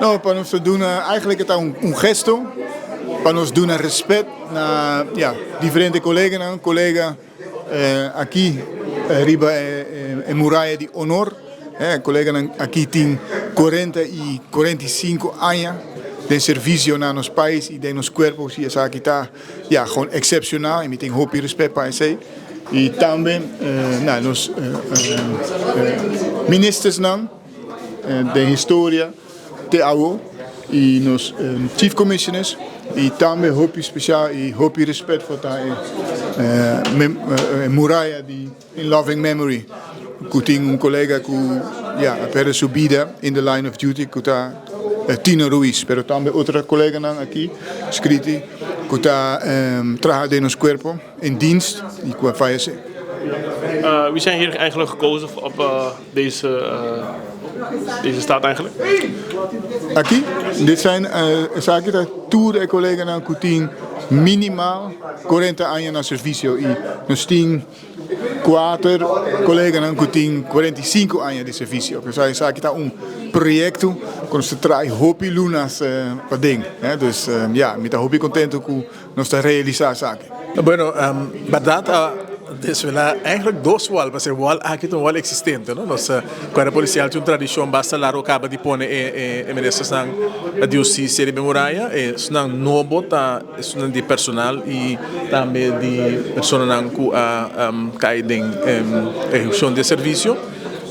Nou, para nos doen eigenlijk het un gesto, para nos doen respeto na diferentes colegas aqui arriba en muralla de honor, colega aqui tem 40 e 45 anos de serviço na nos país e de nos cuerpos e essa aqui tá gewoon excepcional e me tem hoop e respeito para isso. E também nos ministros de história de AO e nos chief commissioners e também hoop especial e hoop e respeito voor a muralla de in loving memory. Eu tenho colega que perde sua vida in the line of duty, que está Tino Ruiz, pero também outra colega aqui, escrita, que está trabalhando nos corpos in dienst e que falece. Wie zijn hier eigenlijk gekozen op deze staat eigenlijk? Aqui, dit zijn zaken dat de collega's que têm minimaal 40 anos na serviço e nós temos 4 colegas que têm 45 anos de serviço. Dus hij zei dat projeto que se traz hopi lunas para dentro. Dus me está hopi contento que nós está realizar zaken. Bueno, verdad. Desvela eigenlijk dos wal, mas wal aqui tem wal existente, não? Nossa quadra policial tem uma tradição basta lá acaba de pôr emerências na diocese de Muralla, senão não bota, senão de personal e também de pessoas que caem em execução de serviço.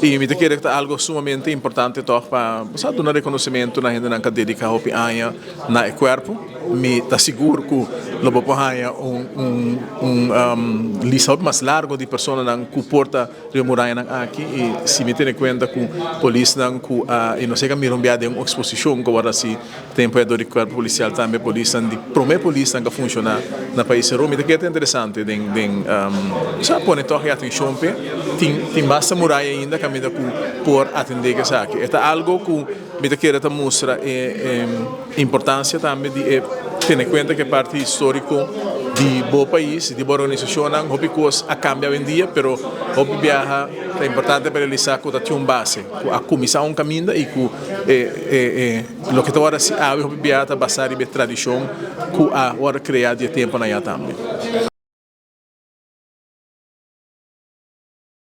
E me quero que é algo sumamente importante para dar reconhecimento na gente que dedica ao anos na corpo. Me está seguro que lobo haya lista mais largo de pessoas que porta Rio Muralla aqui e se me tem em conta que a polícia que não sei que me rompia de uma exposição que agora se tempo é do corpo policial também polícia de primeira polícia que funciona na país Rio. Me que é interessante sabe pôr toque atenção tem basta Muralla ainda que me dá por atender que aqui é algo que me quero mostrar importância também de ter em conta que é parte histórico de bom país, de boa organização, hope coisas a cambia hoje em dia, pero hope viaja é importante para realizar que tem uma base, a comissão caminha e que o que agora se abre hope viaja basar em tradição que agora criar de tempo na também.